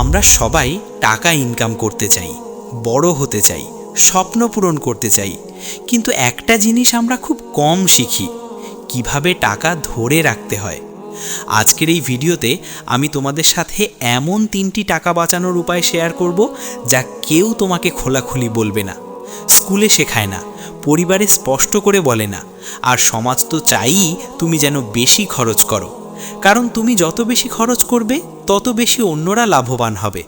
আমরা সবাই টাকা ইনকাম করতে চাই, বড় হতে চাই, স্বপ্ন পূরণ করতে চাই, কিন্তু একটা জিনিস আমরা খুব কম শিখি, কিভাবে টাকা ধরে রাখতে হয়। আজকের এই ভিডিওতে আমি তোমাদের সাথে এমন 3টি টাকা বাঁচানোর উপায় শেয়ার করব যা কেউ তোমাকে খোলাখুলি বলবে না, স্কুলে শেখায় না, পরিবারে স্পষ্ট করে বলে না, আর সমাজ তো চাইই তুমি যেন বেশি খরচ করো, কারণ তুমি যত বেশি খরচ করবে তত বেশি অন্যরা লাভবান হবে।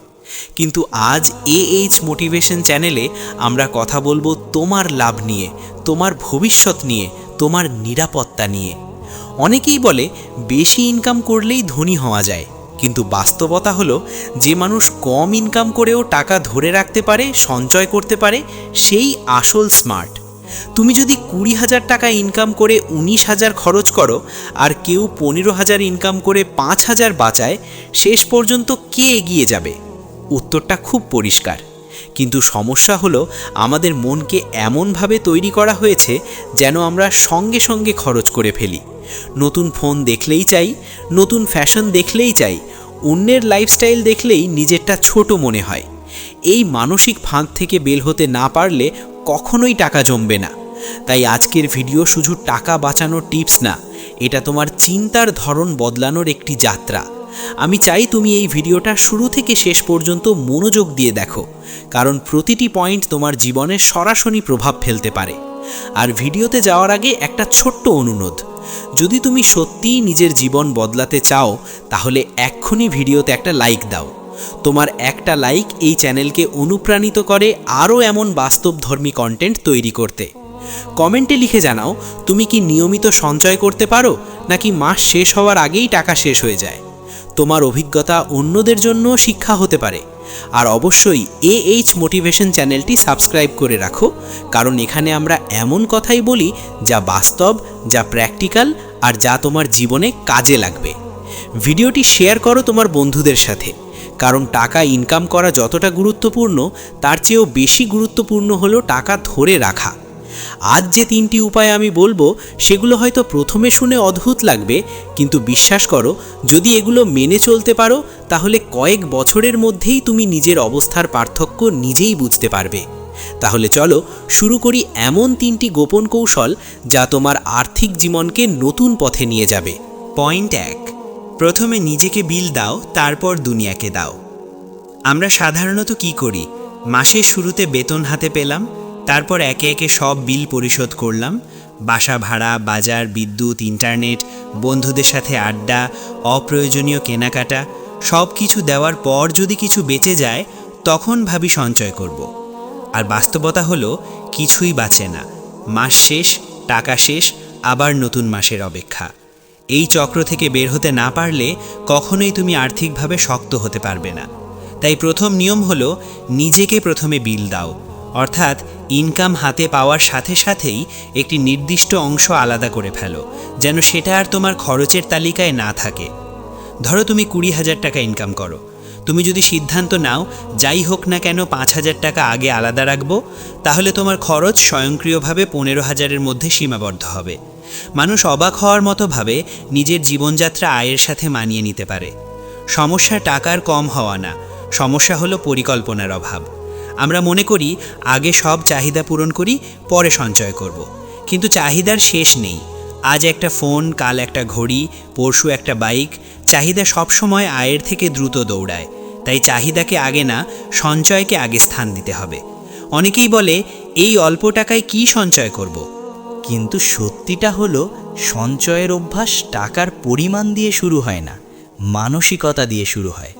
কিন্তু আজ AH মোটিভেশন চ্যানেলে আমরা কথা বলবো তোমার লাভ নিয়ে, তোমার ভবিষ্যৎ নিয়ে, তোমার নিরাপত্তা নিয়ে। অনেকেই বলে বেশি ইনকাম করলেই ধনী হওয়া যায়, কিন্তু বাস্তবতা হলো যে মানুষ কম ইনকাম করেও টাকা ধরে রাখতে পারে, সঞ্চয় করতে পারে, সেই আসল স্মার্ট। তুমি যদি 20,000 টাকা ইনকাম করে 19,000 খরচ করো, আর কেউ 15,000 ইনকাম করে 5,000 বাঁচায়, শেষ পর্যন্ত কে এগিয়ে যাবে? উত্তরটা খুব পরিষ্কার। কিন্তু সমস্যা হলো আমাদের মনকে এমনভাবে তৈরি করা হয়েছে যেন আমরা সঙ্গে সঙ্গে খরচ করে ফেলি। নতুন ফোন দেখলেই চাই, নতুন ফ্যাশন দেখলেই চাই, অন্যের লাইফস্টাইল দেখলেই নিজেরটা ছোট মনে হয়। এই মানসিক ফাঁদ থেকে বের হতে না পারলে কখনোই টাকা জমবে না। তাই আজকের ভিডিও শুধু টাকা বাঁচানোর টিপস না, এটা তোমার চিন্তার ধরন বদলানোর একটি যাত্রা। আমি চাই তুমি এই ভিডিওটা শুরু থেকে শেষ পর্যন্ত মনোযোগ দিয়ে দেখো, কারণ প্রতিটি পয়েন্ট তোমার জীবনে সরাসরি প্রভাব ফেলতে পারে। আর ভিডিওতে যাওয়ার আগে একটা ছোট্ট অনুরোধ, যদি তুমি সত্যিই নিজের জীবন বদলাতে চাও তাহলে এক্ষুনি ভিডিওতে একটা লাইক দাও। তোমার একটা লাইক এই চ্যানেলকে অনুপ্রাণিত করে আরও এমন বাস্তবধর্মী কন্টেন্ট তৈরি করতে। কমেন্টে লিখে জানাও তুমি কি নিয়মিত সঞ্চয় করতে পারো, নাকি মাস শেষ হওয়ার আগেই টাকা শেষ হয়ে যায়। তোমার অভিজ্ঞতা অন্যদের জন্য শিক্ষা হতে পারে। আর অবশ্যই AH মোটিভেশন চ্যানেলটি সাবস্ক্রাইব করে রাখো, কারণ এখানে আমরা এমন কথাই বলি যা বাস্তব, যা প্র্যাকটিক্যাল, আর যা তোমার জীবনে কাজে লাগবে। ভিডিওটি শেয়ার করো তোমার বন্ধুদের সাথে, কারণ টাকা ইনকাম করা যতটা গুরুত্বপূর্ণ তার চেয়েও বেশি গুরুত্বপূর্ণ হলো টাকা ধরে রাখা। আজ যে 3টি উপায় আমি বলবো সেগুলো হয়তো প্রথমে শুনে অদ্ভুত লাগবে, কিন্তু বিশ্বাস করো যদি এগুলো মেনে চলতে পারো তাহলে কয়েক বছরের মধ্যেই তুমি নিজের অবস্থার পার্থক্য নিজেই বুঝতে পারবে। তাহলে চলো শুরু করি এমন 3টি গোপন কৌশল যা তোমার আর্থিক জীবনকে নতুন পথে নিয়ে যাবে। পয়েন্ট 1, প্রথমে নিজেকে বিল দাও, তারপর দুনিয়াকে দাও। আমরা সাধারণত কি করি? মাসের শুরুতে বেতন হাতে পেলাম, তারপর একে একে সব বিল পরিশোধ করলাম। বাসা ভাড়া, বাজার, বিদ্যুৎ, ইন্টারনেট, বন্ধুদের সাথে আড্ডা, অপ্রয়োজনীয় কেনাকাটা, সব কিছু দেওয়ার পর যদি কিছু বেঁচে যায় তখন ভাবি সঞ্চয় করব। আর বাস্তবতা হলো কিছুই বাঁচে না। মাস শেষ, টাকা শেষ, আবার নতুন মাসের অপেক্ষা। এই চক্র থেকে বের হতে না পারলে কখনোই তুমি আর্থিকভাবে শক্ত হতে পারবে না। তাই প্রথম নিয়ম হলো নিজেকে প্রথমে বিল দাও, অর্থাৎ ইনকাম হাতে পাওয়ার সাথে সাথেই একটি নির্দিষ্ট অংশ আলাদা করে ফেলো, যেন সেটা আর তোমার খরচের তালিকায় না থাকে। ধরো তুমি 20,000 টাকা ইনকাম করো, তুমি যদি সিদ্ধান্ত নাও যাই হোক না কেন 5,000 টাকা আগে আলাদা রাখবো, তাহলে তোমার খরচ স্বয়ংক্রিয়ভাবে 15,000-এর মধ্যে সীমাবদ্ধ হবে। মানুষ অবাক হওয়ার মতো ভাবে নিজের জীবনযাত্রা আয়ের সাথে মানিয়ে নিতে পারে। সমস্যা টাকার কম হওয়া না, সমস্যা হলো পরিকল্পনার অভাব। আমরা মনে করি আগে সব চাহিদা পূরণ করি, পরে সঞ্চয় করব। কিন্তু চাহিদার শেষ নেই। আজ একটা ফোন, কাল একটা ঘড়ি, পরশু একটা বাইক। চাহিদা সবসময় আয়ের থেকে দ্রুত দৌড়ায়। তাই চাহিদাকে আগে না, সঞ্চয়কে আগে স্থান দিতে হবে। অনেকেই বলে এই অল্প টাকায় কি সঞ্চয় করব। কিন্তু সত্যিটা হলো সঞ্চয়ের অভ্যাস টাকার পরিমাণ দিয়ে শুরু হয় না, মানসিকতা দিয়ে শুরু হয়।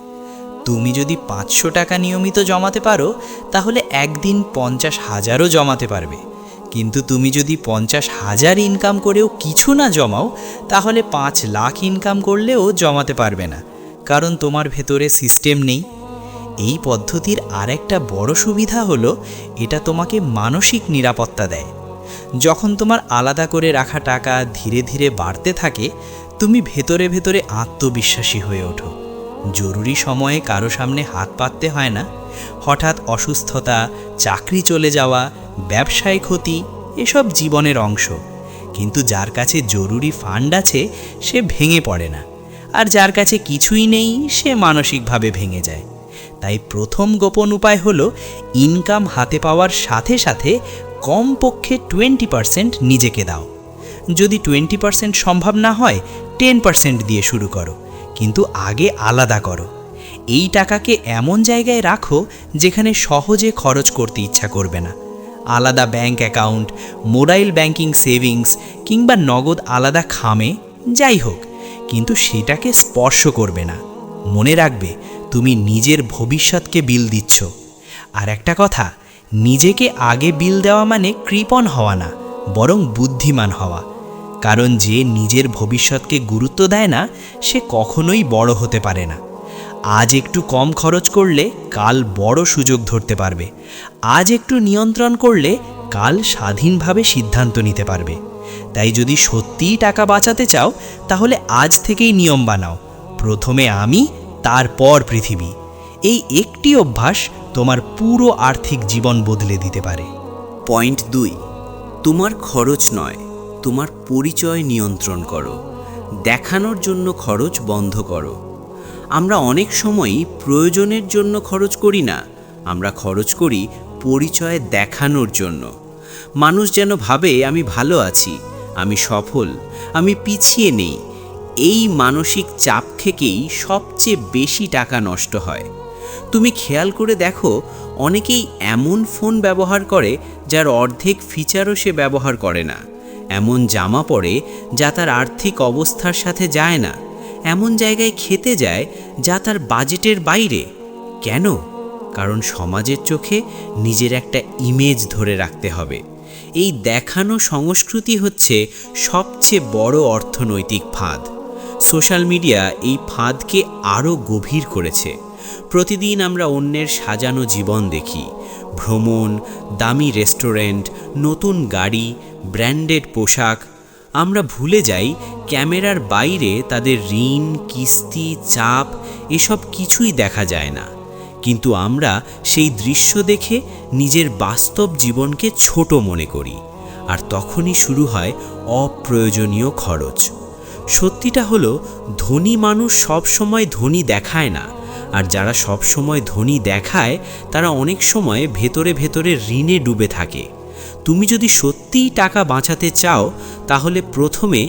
তুমি যদি 500 টাকা নিয়মিত জমাতে পারো তাহলে একদিন 50,000ও জমাতে পারবে। কিন্তু তুমি যদি 50,000 ইনকাম করেও কিছু না জমাও তাহলে 5 লাখ ইনকাম করলেও জমাতে পারবে না, কারণ তোমার ভেতরে সিস্টেম নেই। এই পদ্ধতির আরেকটা বড় সুবিধা হলো এটা তোমাকে মানসিক নিরাপত্তা দেয়। যখন তোমার আলাদা করে রাখা টাকা ধীরে ধীরে বাড়তে থাকে, তুমি ভেতরে ভেতরে আত্মবিশ্বাসী হয়ে ওঠো। জরুরি সময়ে কারো সামনে হাত পাততে হয় না। হঠাৎ অসুস্থতা, চাকরি চলে যাওয়া, ব্যবসায় ক্ষতি, এসব জীবনের অংশ। কিন্তু যার কাছে জরুরি ফান্ড আছে সে ভেঙে পড়ে না, আর যার কাছে কিছুই নেই সে মানসিকভাবে ভেঙে যায়। তাই প্রথম গোপন উপায় হলো ইনকাম হাতে পাওয়ার সাথে সাথে কমপক্ষে 20% নিজেকে দাও। যদি 20% সম্ভব না হয় 10% দিয়ে শুরু করো, কিন্তু আগে আলাদা করো। এই টাকাকে এমন জায়গায় রাখো যেখানে সহজে খরচ করতে ইচ্ছা করবে না। আলাদা bank account, mobile banking savings কিংবা নগদ আলাদা খামে, যাই হোক, কিন্তু সেটাকে স্পর্শ করবে না। মনে রাখবে, তুমি নিজের ভবিষ্যৎকে বিল দিচ্ছ। আর একটা কথা, নিজেকে আগে বিল দেওয়া মানে কৃপণ হওয়া না, বরং বুদ্ধিমান হওয়া। কারণ যে নিজের ভবিষ্যৎকে গুরুত্ব দেয় না, সে কখনোই বড় হতে পারে না। আজ একটু কম খরচ করলে কাল বড় সুযোগ ধরতে পারবে। আজ একটু নিয়ন্ত্রণ করলে কাল স্বাধীনভাবে সিদ্ধান্ত নিতে পারবে। তাই যদি সত্যিই টাকা বাঁচাতে চাও, তাহলে আজ থেকেই নিয়ম বানাও, প্রথমে আমি, তারপর পৃথিবী। এই একটি অভ্যাস তোমার পুরো আর্থিক জীবন বদলে দিতে পারে। পয়েন্ট 2, তোমার খরচ নয়, তোমার পরিচয় নিয়ন্ত্রণ করো। দেখানোর জন্য খরচ বন্ধ করো। আমরা অনেক সময়ই প্রয়োজনের জন্য খরচ করি না, আমরা খরচ করি পরিচয় দেখানোর জন্য। মানুষ যেন ভাবে আমি ভালো আছি, আমি সফল, আমি পিছিয়ে নেই। এই মানসিক চাপ থেকেই সবচেয়ে বেশি টাকা নষ্ট হয়। তুমি খেয়াল করে দেখো, অনেকেই এমন ফোন ব্যবহার করে যার অর্ধেক ফিচারও সে ব্যবহার করে না, এমন জামা পরে যা তার আর্থিক অবস্থার সাথে যায় না, এমন জায়গায় খেতে যায় যা তার বাজেটের বাইরে। কেন? কারণ সমাজের চোখে নিজের একটা ইমেজ ধরে রাখতে হবে। এই দেখানো সংস্কৃতি হচ্ছে সবচেয়ে বড় অর্থনৈতিক ফাঁদ। সোশ্যাল মিডিয়া এই ফাঁদকে আরও গভীর করেছে। প্রতিদিন আমরা অন্যের সাজানো জীবন দেখি, ভ্রমণ, দামি রেস্টুরেন্ট, নতুন গাড়ি, ব্র্যান্ডেড পোশাক। আমরা ভুলে যাই ক্যামেরার বাইরে তাদের ঋণ, কিস্তি, চাপ এসব কিছুই দেখা যায় না। কিন্তু আমরা সেই দৃশ্য দেখে নিজের বাস্তব জীবনকে ছোট মনে করি, আর তখনই শুরু হয় অপ্রয়োজনীয় খরচ। সত্যিটা হলো, ধনী মানুষ সব সময় ধনী দেখায় না, আর যারা সব সময় ধনী দেখায় তারা অনেক সময় ভেতরে ভেতরে ঋণে ডুবে থাকে। তুমি যদি সত্যিই টাকা বাঁচাতে চাও, তাহলে প্রথমে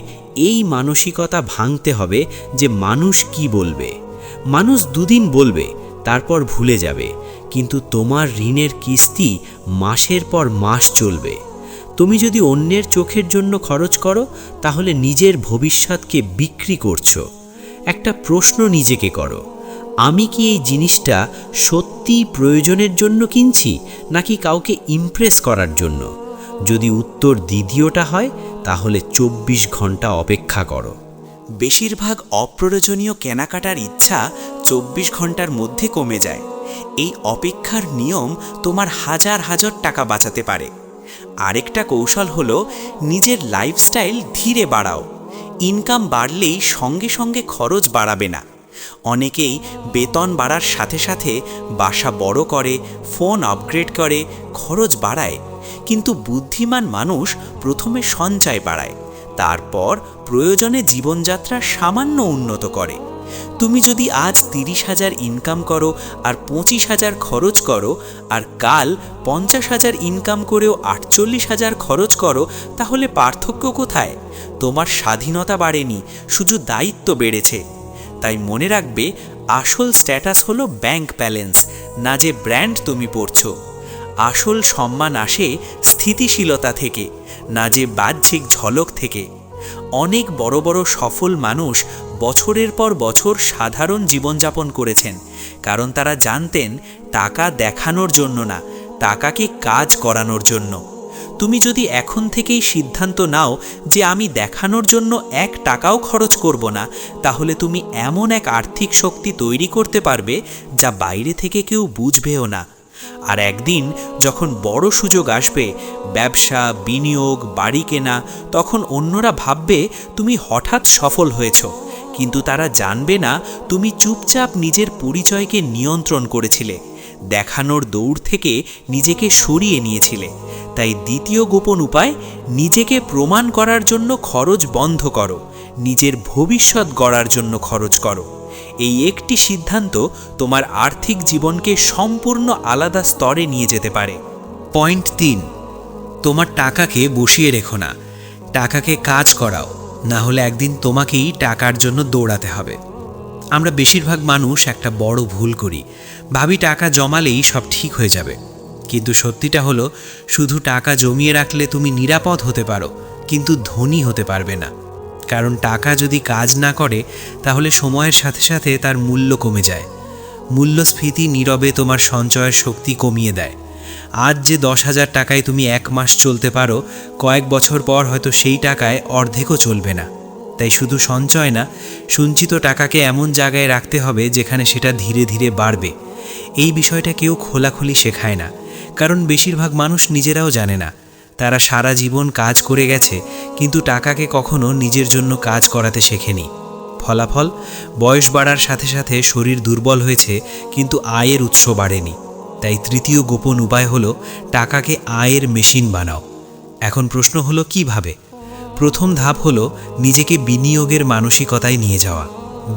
এই মানসিকতা ভাঙতে হবে যে মানুষ কি বলবে। মানুষ দুদিন বলবে, তারপর ভুলে যাবে, কিন্তু তোমার ঋণের কিস্তি মাসের পর মাস চলবে। তুমি যদি অন্যের চোখের জন্য খরচ করো, তাহলে নিজের ভবিষ্যৎকে বিক্রি করছো। একটা প্রশ্ন নিজেকে করো, আমি কি এই জিনিসটা সত্যি প্রয়োজনের জন্য কিনছি, নাকি কাউকে ইমপ্রেস করার জন্য? যদি উত্তর দ্বিতীয়টা হয়, তাহলে 24 ঘন্টা অপেক্ষা করো। বেশিরভাগ অপ্রয়োজনীয় কেনাকাটার ইচ্ছা 24 ঘন্টার মধ্যে কমে যায়। এই অপেক্ষার নিয়ম তোমার হাজার হাজার টাকা বাঁচাতে পারে। আরেকটা কৌশল হলো, নিজের লাইফস্টাইল ধীরে বাড়াও। ইনকাম বাড়লেই সঙ্গে সঙ্গে খরচ বাড়াবে না। অনেকেই বেতন বাড়ার সাথে সাথে বাসা বড় করে, ফোন আপগ্রেড করে, খরচ বাড়ায়। কিন্তু বুদ্ধিমান মানুষ প্রথমে সঞ্চয় বাড়ায়, তারপর প্রয়োজনে জীবনযাত্রা সামান্য উন্নত করে। তুমি যদি আজ 30,000 ইনকাম করো আর 25,000 খরচ করো, আর কাল 50,000 ইনকাম করেও 48,000 খরচ করো, তাহলে পার্থক্য কোথায়? তোমার স্বাধীনতা বাড়েনি, শুধু দায়িত্ব বেড়েছে। তাই মনে রাখবে, আসল স্ট্যাটাস হলো ব্যাংক ব্যালেন্স, না যে ব্র্যান্ড তুমি পড়ছো। আসল সম্মান আসে স্থিতিশীলতা থেকে, না যে বাহ্যিক ঝলক থেকে। অনেক বড় বড় সফল মানুষ বছরের পর বছর সাধারণ জীবনযাপন করেছেন, কারণ তারা জানতেন টাকা দেখানোর জন্য না, টাকাকে কাজ করানোর জন্য। তুমি যদি এখন থেকেই সিদ্ধান্ত নাও যে আমি দেখানোর জন্য 1 টাকাও খরচ করব না, তাহলে তুমি এমন এক আর্থিক শক্তি তৈরি করতে পারবে যা বাইরে থেকে কেউ বুঝবেও না। আর একদিন যখন বড় সুযোগ আসবে, ব্যবসা, বিনিয়োগ, বাড়ি কেনা, তখন অন্যরা ভাববে তুমি হঠাৎ সফল হয়েছ, কিন্তু তারা জানবে না তুমি চুপচাপ নিজের পরিচয়কে নিয়ন্ত্রণ করেছিলে, দেখানোর দৌড় থেকে নিজেকে সরিয়ে নিয়েছিলে। তাই দ্বিতীয় গোপন উপায়, নিজেকে প্রমাণ করার জন্য খরচ বন্ধ করো, নিজের ভবিষ্যৎ গড়ার জন্য খরচ করো। এই একটি সিদ্ধান্ত তোমার আর্থিক জীবনকে সম্পূর্ণ আলাদা স্তরে নিয়ে যেতে পারে। পয়েন্ট 3, তোমার টাকাকে বসিয়ে রেখো না, টাকাকে কাজ করাও, না হলে একদিন তোমাকেই টাকার জন্য দৌড়াতে হবে। আমরা বেশিরভাগ মানুষ একটা বড় ভুল করি, ভাবি টাকা জমালেই সব ঠিক হয়ে যাবে। কিন্তু সত্যিটা হলো, শুধু টাকা জমিয়ে রাখলে তুমি নিরাপদ হতে পারো, কিন্তু ধনী হতে পারবে না। কারণ টাকা যদি কাজ না করে তাহলে সময়ের সাথে সাথে তার মূল্য কমে যায়। মূল্যস্ফীতি নীরবে তোমার সঞ্চয়ের শক্তি কমিয়ে দেয়। আজ যে 10,000 টাকায় তুমি 1 মাস চলতে পারো, কয়েক বছর পর হয়তো সেই টাকায় অর্ধেকও চলবে না। তাই শুধু সঞ্চয় না, সঞ্চিত টাকাকে এমন জায়গায় রাখতে হবে যেখানে সেটা ধীরে ধীরে বাড়বে। এই বিষয়টা কেউ খোলাখুলি শেখায় না, কারণ বেশিরভাগ মানুষ নিজেরাও জানে না। তারা সারা জীবন কাজ করে গেছে, কিন্তু টাকাকে কখনো নিজের জন্য কাজ করাতে শেখেনি। ফলাফল, বয়স বাড়ার সাথে সাথে শরীর দুর্বল হয়েছে, কিন্তু আয়ের উৎস বাড়েনি। তাই তৃতীয় গোপন উপায় হলো, টাকাকে আয়ের মেশিন বানাও। এখন প্রশ্ন হলো কিভাবে? প্রথম ধাপ হলো নিজেকে বিনিয়োগের মানসিকতায় নিয়ে যাওয়া।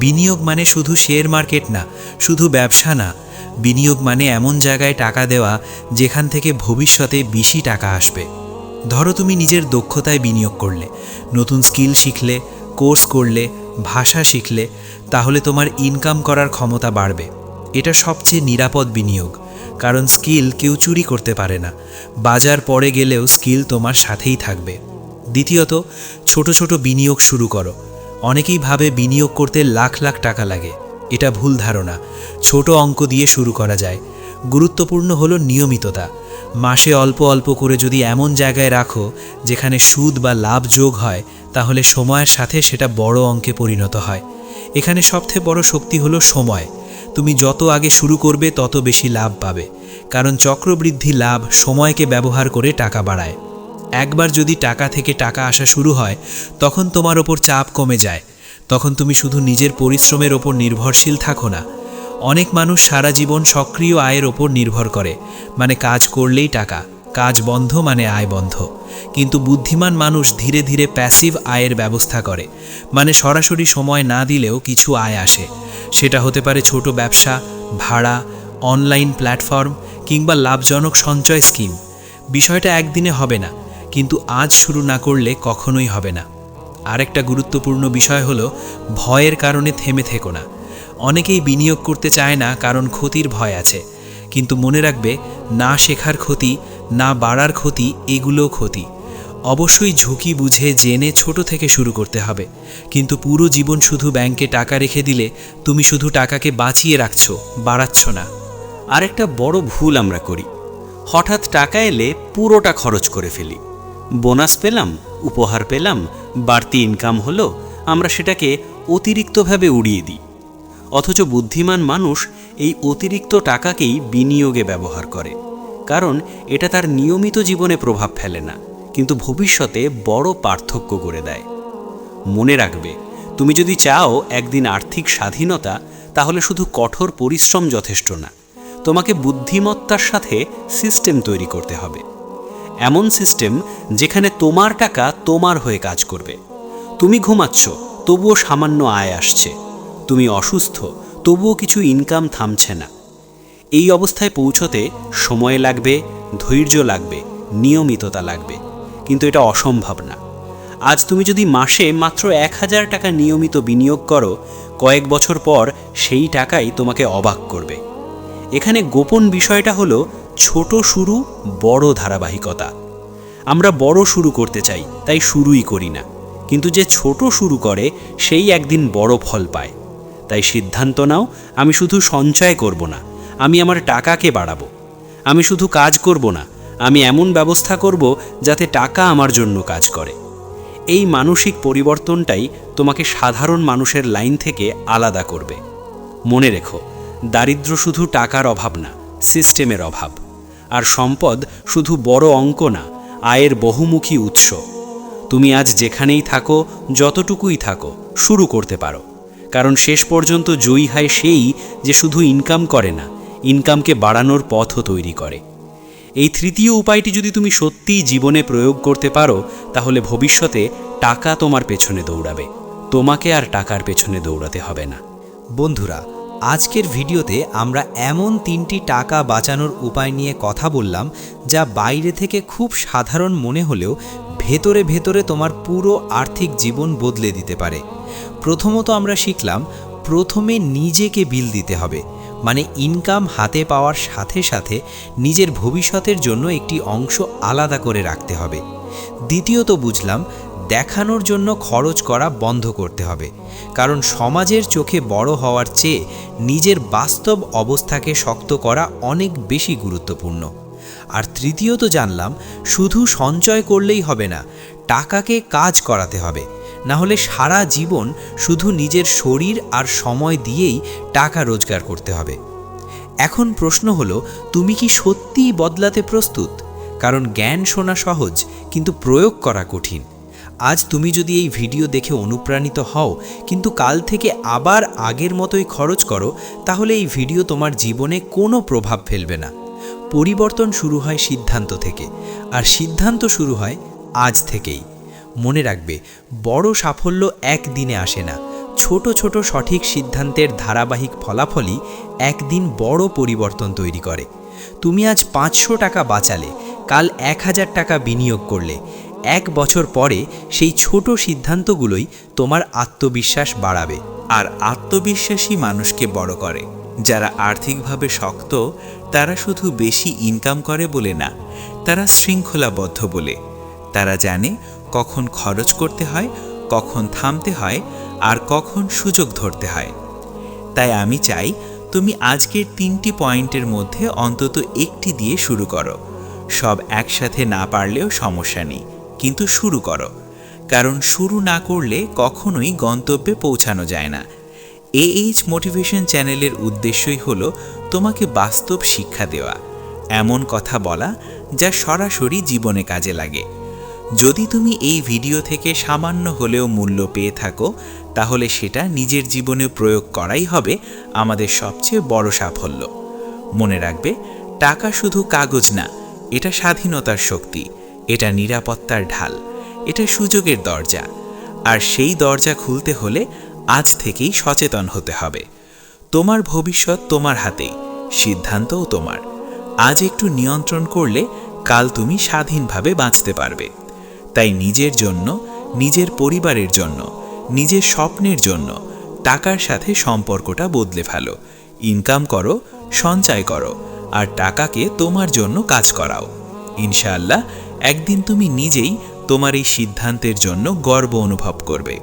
বিনিয়োগ মানে শুধু শেয়ার মার্কেট না, শুধু ব্যবসা না। বিনিয়োগ মানে এমন জায়গায় টাকা দেওয়া যেখান থেকে ভবিষ্যতে বেশি টাকা আসবে। ধরো তুমি নিজের দক্ষতায় বিনিয়োগ করলে, নতুন স্কিল শিখলে, কোর্স করলে, ভাষা শিখলে, তাহলে তোমার ইনকাম করার ক্ষমতা বাড়বে। এটা সবচেয়ে নিরাপদ বিনিয়োগ, কারণ স্কিল কেউ চুরি করতে পারে না। বাজার পড়ে গেলেও স্কিল তোমার সাথেই থাকবে। দ্বিতীয়ত, ছোট ছোট বিনিয়োগ শুরু করো। অনেকেই ভাবে বিনিয়োগ করতে লাখ লাখ টাকা লাগে। এটা ভুল ধারণা। ছোট অঙ্ক দিয়ে শুরু করা যায়। গুরুত্বপূর্ণ হলো নিয়মিততা। মাসে অল্প অল্প করে যদি এমন জায়গায় রাখো যেখানে সুদ বা লাভ যোগ হয়, তাহলে সময়ের সাথে সেটা বড় অঙ্কে পরিণত হয়। এখানে সবচেয়ে বড় শক্তি হলো সময়। তুমি যত আগে শুরু করবে তত বেশি লাভ পাবে, কারণ চক্রবৃদ্ধি লাভ সময়কে ব্যবহার করে টাকা বাড়ায়। একবার যদি টাকা থেকে টাকা আসা শুরু হয়, তখন তোমার ওপর চাপ কমে যায়। তখন তুমি শুধু নিজের পরিশ্রমের ওপর নির্ভরশীল থাকো না। অনেক মানুষ সারা জীবন সক্রিয় আয়ের ওপর নির্ভর করে, মানে কাজ করলেই টাকা, কাজ বন্ধ মানে আয় বন্ধ। কিন্তু বুদ্ধিমান মানুষ ধীরে ধীরে প্যাসিভ আয়ের ব্যবস্থা করে, মানে সরাসরি সময় না দিলেও কিছু আয় আসে। সেটা হতে পারে ছোট ব্যবসা, ভাড়া, অনলাইন প্ল্যাটফর্ম কিংবা লাভজনক সঞ্চয় স্কিম। বিষয়টা একদিনে হবে না, কিন্তু আজ শুরু না করলে কখনোই হবে না। আরেকটা গুরুত্বপূর্ণ বিষয় হলো, ভয়ের কারণে থেমে থেকো না। অনেকেই বিনিয়োগ করতে চায় না কারণ ক্ষতির ভয় আছে, কিন্তু মনে রাখবে, না শেখার ক্ষতি, না বাড়ার ক্ষতি, এগুলোও ক্ষতি। অবশ্যই ঝুঁকি বুঝে জেনে ছোট থেকে শুরু করতে হবে, কিন্তু পুরো জীবন শুধু ব্যাংকে টাকা রেখে দিলে তুমি শুধু টাকাকে বাঁচিয়ে রাখছো, বাড়াচ্ছ না। আরেকটা বড় ভুল আমরা করি, হঠাৎ টাকা এলে পুরোটা খরচ করে ফেলি। বোনাস পেলাম, উপহার পেলাম, বাড়তি ইনকাম হলো, আমরা সেটাকে অতিরিক্তভাবে উড়িয়ে দিই। অথচ বুদ্ধিমান মানুষ এই অতিরিক্ত টাকাকেই বিনিয়োগে ব্যবহার করে, কারণ এটা তার নিয়মিত জীবনে প্রভাব ফেলে না, কিন্তু ভবিষ্যতে বড় পার্থক্য করে দেয়। মনে রাখবে, তুমি যদি চাও একদিন আর্থিক স্বাধীনতা, তাহলে শুধু কঠোর পরিশ্রম যথেষ্ট না, তোমাকে বুদ্ধিমত্তার সাথে সিস্টেম তৈরি করতে হবে। এমন সিস্টেম যেখানে তোমার টাকা তোমার হয়ে কাজ করবে। তুমি ঘুমাচ্ছ, তবুও সামান্য আয় আসছে। তুমি অসুস্থ, তবুও কিছু ইনকাম থামছে না। এই অবস্থায় পৌঁছতে সময় লাগবে, ধৈর্য লাগবে, নিয়মিততা লাগবে, কিন্তু এটা অসম্ভব না। আজ তুমি যদি মাসে মাত্র 1,000 টাকা নিয়মিত বিনিয়োগ করো, কয়েক বছর পর সেই টাকাই তোমাকে অবাক করবে। এখানে গোপন বিষয়টা হলো ছোট শুরু, বড় ধারাবাহিকতা। আমরা বড় শুরু করতে চাই, তাই শুরুই করি না, কিন্তু যে ছোট শুরু করে সেই একদিন বড় ফল পায়। তাই সিদ্ধান্ত নাও, আমি শুধু সঞ্চয় করব না, আমি আমার টাকাকে বাড়াবো। আমি শুধু কাজ করব না, আমি এমন ব্যবস্থা করব যাতে টাকা আমার জন্য কাজ করে। এই মানসিক পরিবর্তনটাই তোমাকে সাধারণ মানুষের লাইন থেকে আলাদা করবে। মনে রেখো, দারিদ্র্য শুধু টাকার অভাব না, সিস্টেমের অভাব। আর সম্পদ শুধু বড় অঙ্ক না, আয়ের বহুমুখী উৎস। তুমি আজ যেখানেই থাকো, যতটুকুই থাকো, শুরু করতে পারো, কারণ শেষ পর্যন্ত জয়ী হয় সেই যে শুধু ইনকাম করে না, ইনকামকে বাড়ানোর পথও তৈরি করে। এই তৃতীয় উপায়টি যদি তুমি সত্যিই জীবনে প্রয়োগ করতে পারো, তাহলে ভবিষ্যতে টাকা তোমার পেছনে দৌড়াবে, তোমাকে আর টাকার পেছনে দৌড়াতে হবে না। বন্ধুরা, আজকের ভিডিওতে আমরা এমন 3টি টাকা বাঁচানোর উপায় নিয়ে কথা বললাম যা বাইরে থেকে খুব সাধারণ মনে হলেও ভেতরে ভেতরে তোমার পুরো আর্থিক জীবন বদলে দিতে পারে। প্রথমত আমরা শিখলাম প্রথমে নিজেকে বিল দিতে হবে, মানে ইনকাম হাতে পাওয়ার সাথে সাথে নিজের ভবিষ্যতের জন্য একটি অংশ আলাদা করে রাখতে হবে। দ্বিতীয়ত বুঝলাম দেখানোর জন্য খরচ করা বন্ধ করতে হবে, কারণ সমাজের চোখে বড় হওয়ার চেয়ে নিজের বাস্তব অবস্থাকে শক্ত করা অনেক বেশি গুরুত্বপূর্ণ। আর তৃতীয়ত জানলাম শুধু সঞ্চয় করলেই হবে না, টাকাকে কাজ করাতে হবে, না হলে সারা জীবন শুধু নিজের শরীর আর সময় দিয়েই টাকা রোজগার করতে হবে। এখন প্রশ্ন হলো, তুমি কি সত্যিই বদলাতে প্রস্তুত? কারণ জ্ঞান শোনা সহজ, কিন্তু প্রয়োগ করা কঠিন। আজ তুমি যদি এই ভিডিও দেখে অনুপ্রাণিত হও কিন্তু কাল থেকে আবার আগের মতোই খরচ করো, তাহলে এই ভিডিও তোমার জীবনে কোনো প্রভাব ফেলবে না। পরিবর্তন শুরু হয় সিদ্ধান্ত থেকে, আর সিদ্ধান্ত শুরু হয় আজ থেকেই। মনে রাখবে, বড় সাফল্য একদিনে আসে না, ছোট ছোট সঠিক সিদ্ধান্তের ধারাবাহিক ফলাফলই একদিন বড় পরিবর্তন তৈরি করে। তুমি আজ 500 টাকা বাঁচালে, কাল 1000 টাকা বিনিয়োগ করলে, 1 বছর পরে সেই ছোট সিদ্ধান্তগুলোই তোমার আত্মবিশ্বাস বাড়াবে। আর আত্মবিশ্বাসী মানুষকে বড় করে। যারা আর্থিকভাবে শক্ত তারা শুধু বেশি ইনকাম করে বলে না, তারা শৃঙ্খলাবদ্ধ বলে। তারা জানে কখন খরচ করতে হয়, কখন থামতে হয়, আর কখন সুযোগ ধরতে হয়। তাই আমি চাই তুমি আজকের 3টি পয়েন্টের মধ্যে অন্তত একটি দিয়ে শুরু করো। সব একসাথে না পারলেও সমস্যা নেই, কিন্তু শুরু করো। কারণ শুরু না করলে কখনোই গন্তব্যে পৌঁছানো যায় না। AH মোটিভেশন চ্যানেলের উদ্দেশ্যই হলো তোমাকে বাস্তব শিক্ষা দেওয়া, এমন কথা বলা যা সরাসরি জীবনে কাজে লাগে। যদি তুমি এই ভিডিও থেকে সামান্য হলেও মূল্য পেয়ে থাকো, তাহলে সেটা নিজের জীবনে প্রয়োগ করাই হবে আমাদের সবচেয়ে বড় সাফল্য। মনে রাখবে, টাকা শুধু কাগজ না, এটা স্বাধীনতার শক্তি, এটা নিরাপত্তার ঢাল, এটা সুযোগের দরজা। আর সেই দরজা খুলতে হলে আজ থেকেই সচেতন হতে হবে। তোমার ভবিষ্যৎ তোমার হাতেই, সিদ্ধান্তও তোমার। আজ একটু নিয়ন্ত্রণ করলে কাল তুমি স্বাধীনভাবে বাঁচতে পারবে। তাই নিজের জন্য, নিজের পরিবারের জন্য, নিজের স্বপ্নের জন্য টাকার সাথে সম্পর্কটা বদলে ফেলো। ইনকাম করো, সঞ্চয় করো, আর টাকাকে তোমার জন্য কাজ করাও। ইনশাআল্লাহ একদিন তুমি নিজেই তোমার এই সিদ্ধান্তের জন্য গর্ব অনুভব করবে।